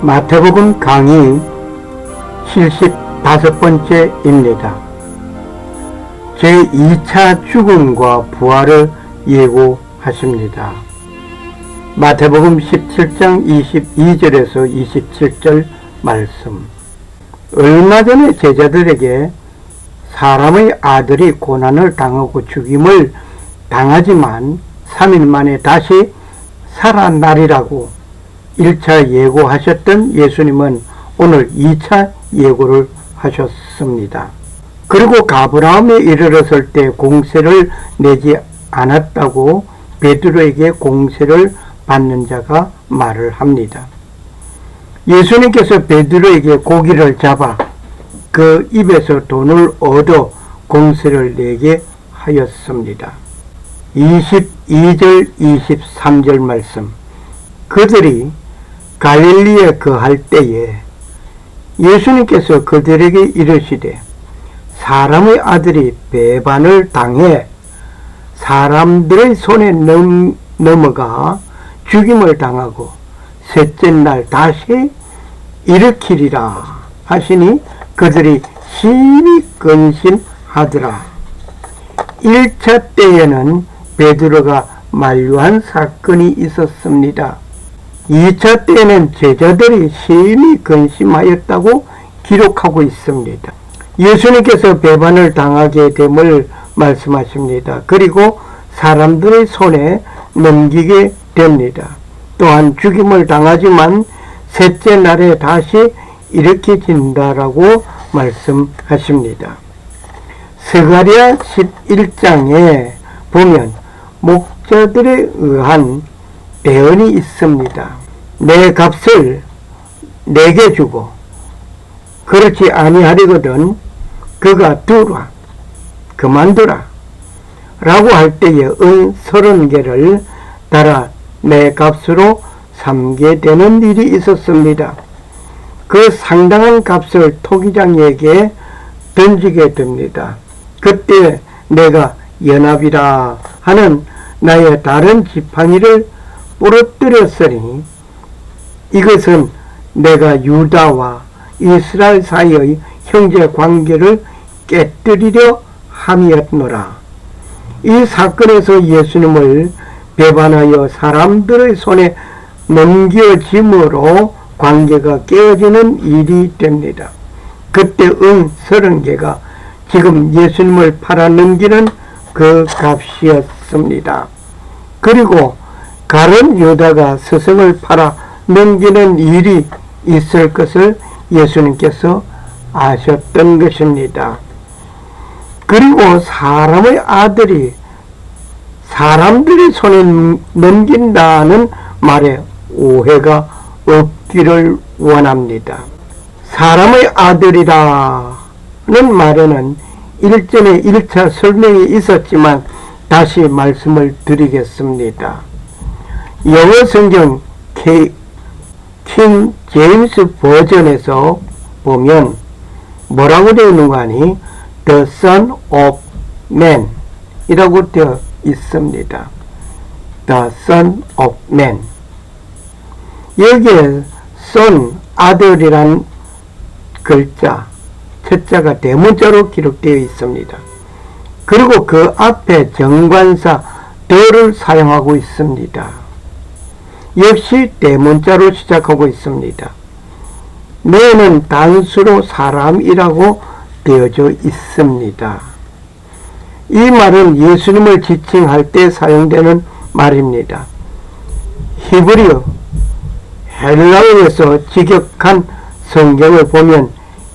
마태복음 강의 75번째입니다. 제2차 죽음과 부활을 예고하십니다. 마태복음 17장 22절에서 27절 말씀. 얼마 전에 제자들에게 사람의 아들이 고난을 당하고 죽임을 당하지만 3일 만에 다시 살아나리라고 1차 예고하셨던 예수님은 오늘 2차 예고를 하셨습니다. 그리고 가브라움에 이르렀을 때 공세를 내지 않았다고 베드로에게 공세를 받는 자가 말을 합니다. 예수님께서 베드로에게 고기를 잡아 그 입에서 돈을 얻어 공세를 내게 하였습니다. 22절 23절 말씀. 그들이 갈릴리에 거할 때에 예수님께서 그들에게 이르시되 사람의 아들이 배반을 당해 사람들의 손에 넘어가 죽임을 당하고 셋째 날 다시 일으키리라 하시니 그들이 심히 근심하더라. 1차 때에는 베드로가 만류한 사건이 있었습니다. 2차 때에는 제자들이 심히 근심하였다고 기록하고 있습니다. 예수님께서 배반을 당하게 됨을 말씀하십니다. 그리고 사람들의 손에 넘기게 됩니다. 또한 죽임을 당하지만 셋째 날에 다시 일으켜진다라고 말씀하십니다. 스가랴 11장에 보면 목자들에 의한 대언이 있습니다. 내 값을 내게 주고 그렇지 아니하리거든 그가 두라 그만두라 라고 할 때에 은 30개를 달아 내 값으로 삼게 되는 일이 있었습니다. 그 상당한 값을 토기장에게 던지게 됩니다. 그때 내가 연합이라 하는 나의 다른 지팡이를 부러뜨렸으니 이것은 내가 유다와 이스라엘 사이의 형제 관계를 깨뜨리려 함이었노라. 이 사건에서 예수님을 배반하여 사람들의 손에 넘겨짐으로 관계가 깨어지는 일이 됩니다. 그때 은 30개가 지금 예수님을 팔아넘기는 그 값이었습니다. 그리고 가룟 유다가 스승을 팔아 넘기는 일이 있을 것을 예수님께서 아셨던 것입니다. 그리고 사람의 아들이 사람들의 손에 넘긴다는 말에 오해가 없기를 원합니다. 사람의 아들이라는 말에는 일전에 1차 설명이 있었지만 다시 말씀을 드리겠습니다. 영어 성경 킹 제임스 버전에서 보면 뭐라고 되어 있는 거 아니? The Son of Man 이라고 되어 있습니다. The Son of Man. 여기에 son, 아들이란 글자, 첫자가 대문자로 기록되어 있습니다. 그리고 그 앞에 정관사 the를 사용하고 있습니다. 역시 대문자로 시작하고 있습니다. 내는 단수로 사람이라고 되어져 있습니다. 이 말은 예수님을 지칭할 때 사용되는 말입니다. 히브리어, 헬라어에서 직역한 성경을 보면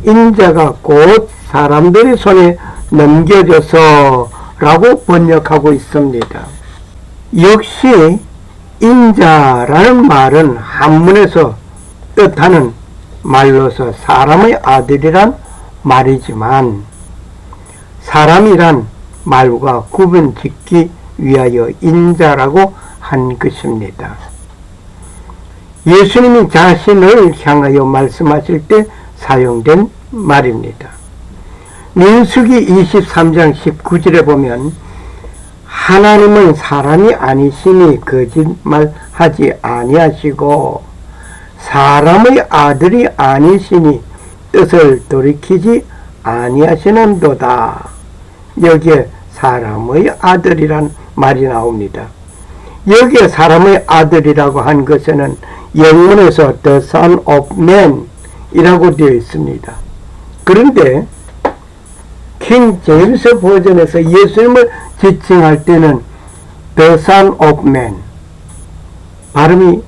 인자가 곧 사람들의 손에 넘겨져서 라고 번역하고 있습니다. 역시 인자라는 말은 한문에서 뜻하는 말로서 사람의 아들이란 말이지만 사람이란 말과 구분 짓기 위하여 인자라고 한 것입니다. 예수님이 자신을 향하여 말씀하실 때 사용된 말입니다. 민수기 23장 19절에 보면 하나님은 사람이 아니시니 거짓말하지 아니하시고 사람의 아들이 아니시니 뜻을 돌이키지 아니하시는도다. 여기에 사람의 아들이란 말이 나옵니다. 여기에 사람의 아들이라고 한 것에는 영문에서 The Son of Man 이라고 되어 있습니다. 그런데 킹 제임스 버전에서 예수님을 지칭할 때는 The Son of Man 발음이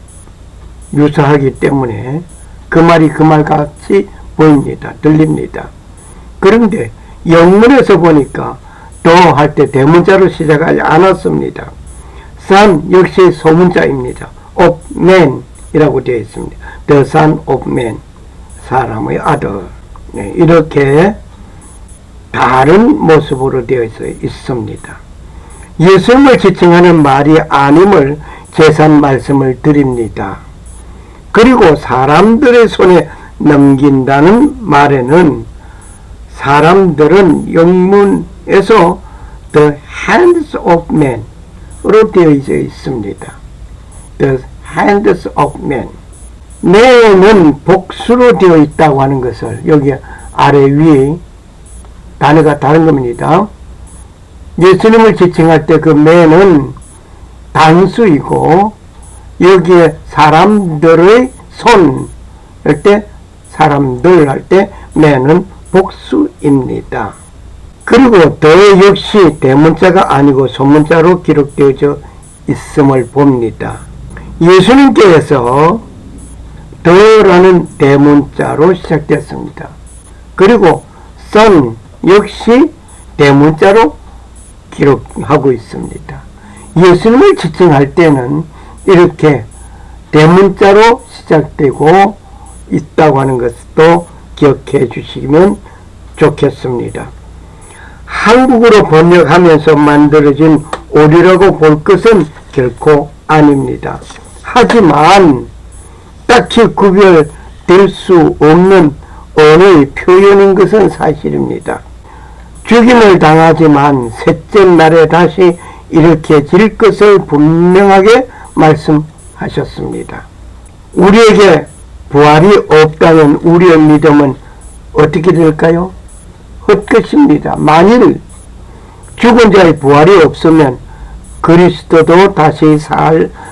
유사하기 때문에 그 말이 그 말같이 보입니다. 들립니다. 그런데 영문에서 보니까 더 할 때 대문자로 시작하지 않았습니다. Son 역시 소문자입니다. of Man 이라고 되어 있습니다. The Son of Man 사람의 아들. 네, 이렇게 다른 모습으로 되어 있습니다. 예수님을 지칭하는 말이 아님을 제산 말씀을 드립니다. 그리고 사람들의 손에 넘긴다는 말에는 사람들은 영문에서 the hands of man 으로 되어 있습니다. the hands of man. man은 복수로 되어 있다고 하는 것을 여기 아래 위에 단어가 다른 겁니다. 예수님을 지칭할 때 그 man은 단수이고 여기에 사람들의 손 할 때 사람들 할 때 man은 복수입니다. 그리고 더 역시 대문자가 아니고 소문자로 기록되어 있음을 봅니다. 예수님께서 더라는 대문자로 시작됐습니다. 그리고 son 역시 대문자로 기록하고 있습니다. 예수님을 지칭할 때는 이렇게 대문자로 시작되고 있다고 하는 것도 기억해 주시면 좋겠습니다. 한국어로 번역하면서 만들어진 오류라고 볼 것은 결코 아닙니다. 하지만 딱히 구별될 수 없는 언어의 표현인 것은 사실입니다. 죽임을 당하지만 셋째 날에 다시 일으켜질 것을 분명하게 말씀하셨습니다. 우리에게 부활이 없다면 우리의 믿음은 어떻게 될까요? 헛것입니다. 만일 죽은 자의 부활이 없으면 그리스도도 다시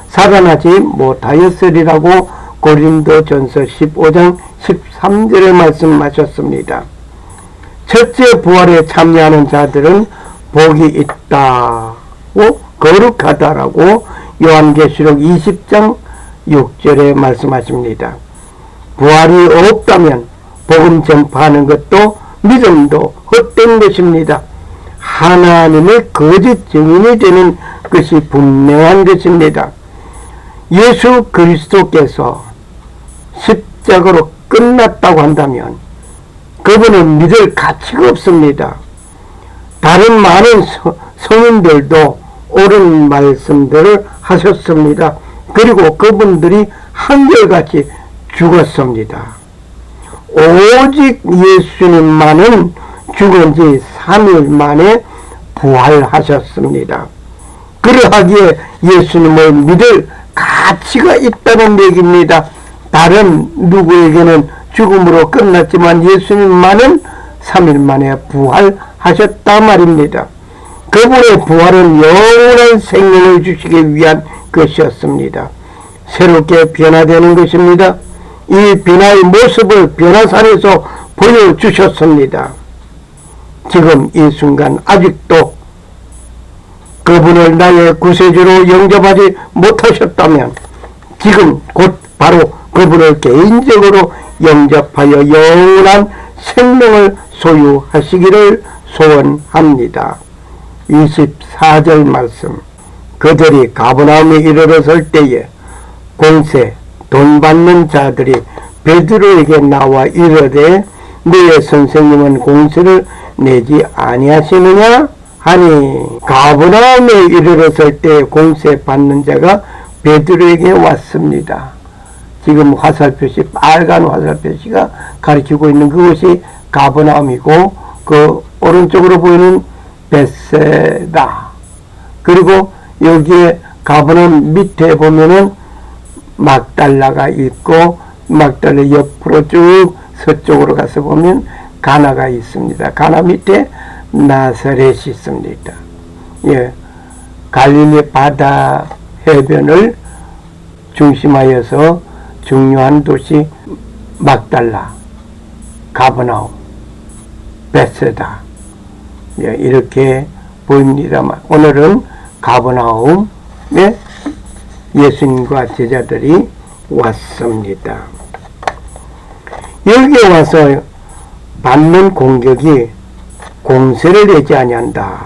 살아나지 못하였으리라고 고린도전서 15장 13절에 말씀하셨습니다. 첫째 부활에 참여하는 자들은 복이 있다고 거룩하다라고 요한계시록 20장 6절에 말씀하십니다. 부활이 없다면 복음 전파하는 것도 믿음도 헛된 것입니다. 하나님의 거짓 증인이 되는 것이 분명한 것입니다. 예수 그리스도께서 십자가로 끝났다고 한다면 그분은 믿을 가치가 없습니다. 다른 많은 성인들도 옳은 말씀들을 하셨습니다. 그리고 그분들이 한결같이 죽었습니다. 오직 예수님만은 죽은 지 3일 만에 부활하셨습니다. 그러하기에 예수님을 믿을 가치가 있다는 얘기입니다. 다른 누구에게는 죽음으로 끝났지만 예수님만은 3일 만에 부활하셨다 말입니다. 그분의 부활은 영원한 생명을 주시기 위한 것이었습니다. 새롭게 변화되는 것입니다. 이 변화의 모습을 변화산에서 보여주셨습니다. 지금 이 순간 아직도 그분을 나의 구세주로 영접하지 못하셨다면 지금 곧 바로 그분을 개인적으로 영접하여 영원한 생명을 소유하시기를 소원합니다. 24절 말씀. 그들이 가버나움에 이르렀을 때에 공세 돈 받는 자들이 베드로에게 나와 이르되 너의 선생님은 공세를 내지 아니하시느냐 하니 가버나움에 이르렀을 때 공세 받는 자가 베드로에게 왔습니다. 지금 화살표시 빨간 화살표시가 가리키고 있는 그곳이 가버나움이고 그 오른쪽으로 보이는 베세다. 그리고 여기에 가버나움 밑에 보면은 막달라가 있고 막달라 옆으로 쭉 서쪽으로 가서 보면 가나가 있습니다. 가나 밑에 나사렛이 있습니다. 예, 갈릴리 바다 해변을 중심하여서 중요한 도시 막달라, 가버나움, 베세다, 예, 이렇게 보입니다만 오늘은 가버나움에 예수님과 제자들이 왔습니다. 여기에 와서 받는 공격이 공세를 내지 아니한다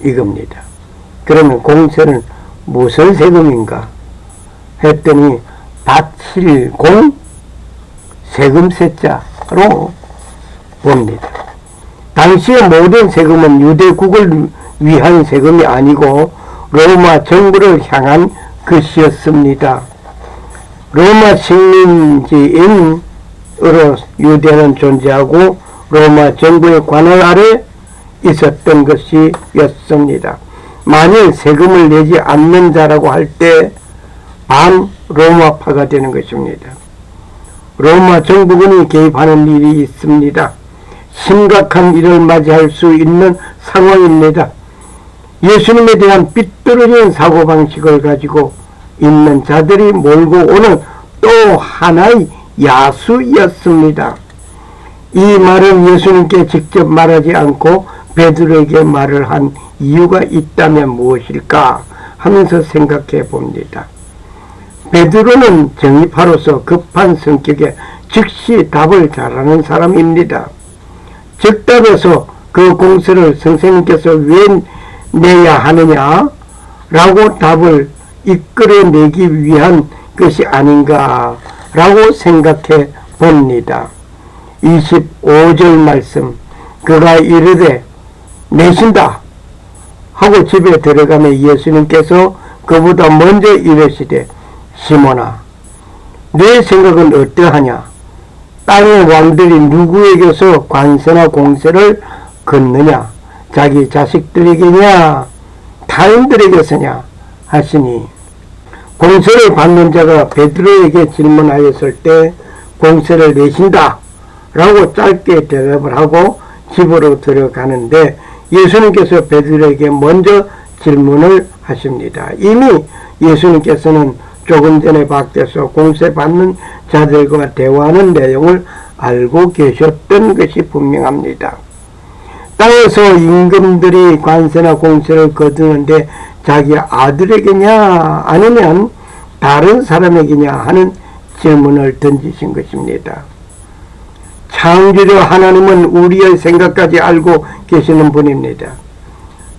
이겁니다. 그러면 공세는 무슨 세금인가 했더니 바칠 공 세금 세자로 봅니다. 당시의 모든 세금은 유대국을 위한 세금이 아니고 로마 정부를 향한 것이었습니다. 로마 식민지인으로 유대는 존재하고 로마 정부의 관할 아래 있었던 것이었습니다. 만일 세금을 내지 않는 자라고 할 때 반로마파가 되는 것입니다. 로마 정부군이 개입하는 일이 있습니다. 심각한 일을 맞이할 수 있는 상황입니다. 예수님에 대한 삐뚤어진 사고방식을 가지고 있는 자들이 몰고 오는 또 하나의 야수였습니다. 이 말은 예수님께 직접 말하지 않고 베드로에게 말을 한 이유가 있다면 무엇일까 하면서 생각해 봅니다. 베드로는 정의파로서 급한 성격에 즉시 답을 잘하는 사람입니다. 즉답에서 그 공세를 선생님께서 왜 내야 하느냐 라고 답을 이끌어내기 위한 것이 아닌가 라고 생각해 봅니다. 25절 말씀, 그가 이르되 내신다 하고 집에 들어가며 예수님께서 그보다 먼저 이르시되 시몬아, 내 생각은 어떠하냐? 땅의 왕들이 누구에게서 관세나 공세를 걷느냐? 자기 자식들에게냐? 타인들에게서냐? 하시니 공세를 받는 자가 베드로에게 질문하였을 때 공세를 내신다 라고 짧게 대답을 하고 집으로 들어가는데 예수님께서 베드로에게 먼저 질문을 하십니다. 이미 예수님께서는 조금 전에 밖에서 공세 받는 자들과 대화하는 내용을 알고 계셨던 것이 분명합니다. 땅에서 임금들이 관세나 공세를 거두는데 자기 아들에게냐 아니면 다른 사람에게냐 하는 질문을 던지신 것입니다. 창조주 하나님은 우리의 생각까지 알고 계시는 분입니다.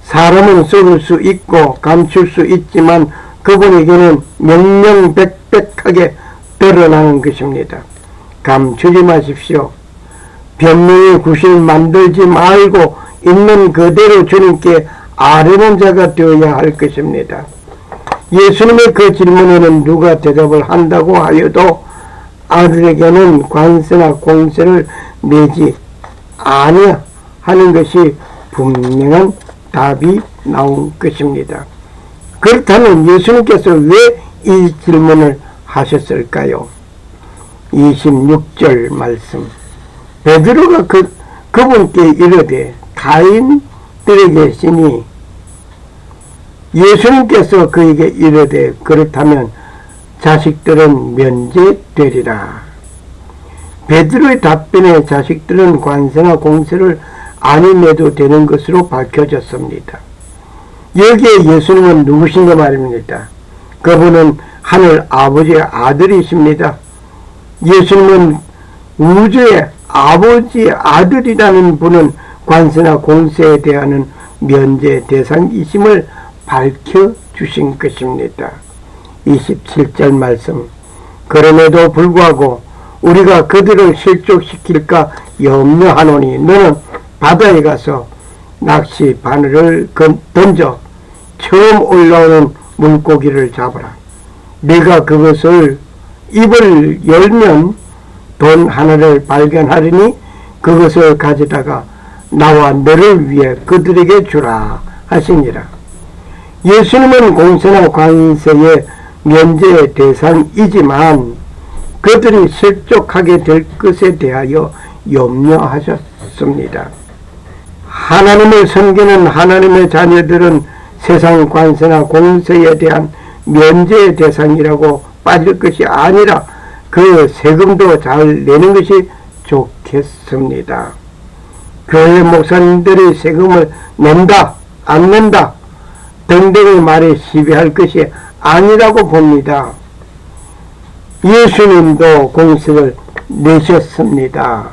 사람은 속일 수 있고 감출 수 있지만 그분에게는 명명백백하게 드러나는 것입니다. 감추지 마십시오. 변명의 구실 만들지 말고 있는 그대로 주님께 아뢰는 자가 되어야 할 것입니다. 예수님의 그 질문에는 누가 대답을 한다고 하여도 아들에게는 관세나 공세를 내지 아니하는 것이 분명한 답이 나온 것입니다. 그렇다면 예수님께서 왜 이 질문을 하셨을까요? 26절 말씀, 베드로가 그분께 이르되 타인들에게 계시니 예수님께서 그에게 이르되 그렇다면 자식들은 면제되리라. 베드로의 답변에 자식들은 관세나 공세를 안 내도 되는 것으로 밝혀졌습니다. 여기에 예수님은 누구신가 말입니다. 그분은 하늘 아버지의 아들이십니다. 예수님은 우주의 아버지의 아들이라는 분은 관세나 공세에 대한 면제 대상이심을 밝혀주신 것입니다. 27절 말씀, 그럼에도 불구하고 우리가 그들을 실족시킬까 염려하노니 너는 바다에 가서 낚시 바늘을 던져 처음 올라오는 물고기를 잡아라. 네가 그것을 입을 열면 돈 하나를 발견하리니 그것을 가져다가 나와 너를 위해 그들에게 주라 하시니라. 예수님은 공세나 관세의 면제의 대상이지만 그들이 실족하게 될 것에 대하여 염려하셨습니다. 하나님을 섬기는 하나님의 자녀들은 세상 관세나 공세에 대한 면제의 대상이라고 빠질 것이 아니라 그 세금도 잘 내는 것이 좋겠습니다. 교회 목사님들이 세금을 낸다, 안 낸다 등등의 말에 시비할 것이 아니라고 봅니다. 예수님도 공세를 내셨습니다.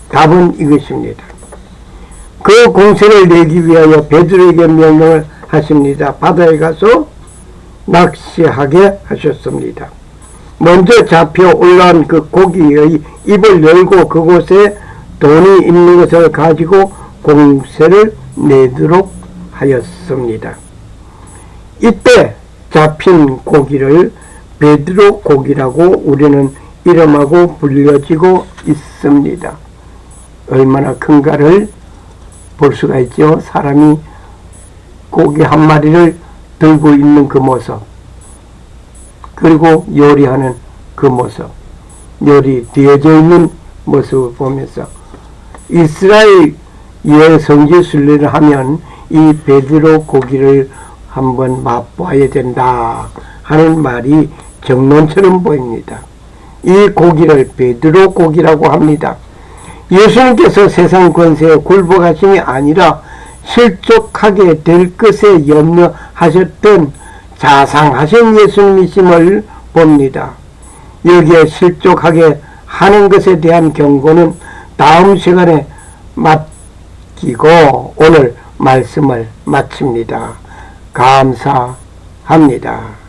답은 이것입니다. 그 공세를 내기 위하여 베드로에게 명령을 하십니다. 바다에 가서 낚시하게 하셨습니다. 먼저 잡혀 올라온 그 고기의 입을 열고 그곳에 돈이 있는 것을 가지고 공세를 내도록 하였습니다. 이때 잡힌 고기를 베드로 고기라고 우리는 이름하고 불려지고 있습니다. 얼마나 큰가를 볼 수가 있죠. 사람이 고기 한 마리를 들고 있는 그 모습, 그리고 요리하는 그 모습, 요리 되어져 있는 모습을 보면서 이스라엘 성지 순례를 하면 이 베드로 고기를 한번 맛봐야 된다 하는 말이 정론처럼 보입니다. 이 고기를 베드로 고기라고 합니다. 예수님께서 세상 권세에 굴복하심이 아니라 실족하게 될 것에 염려하셨던 자상하신 예수님이심을 봅니다. 여기에 실족하게 하는 것에 대한 경고는 다음 시간에 맡기고 오늘 말씀을 마칩니다. 감사합니다.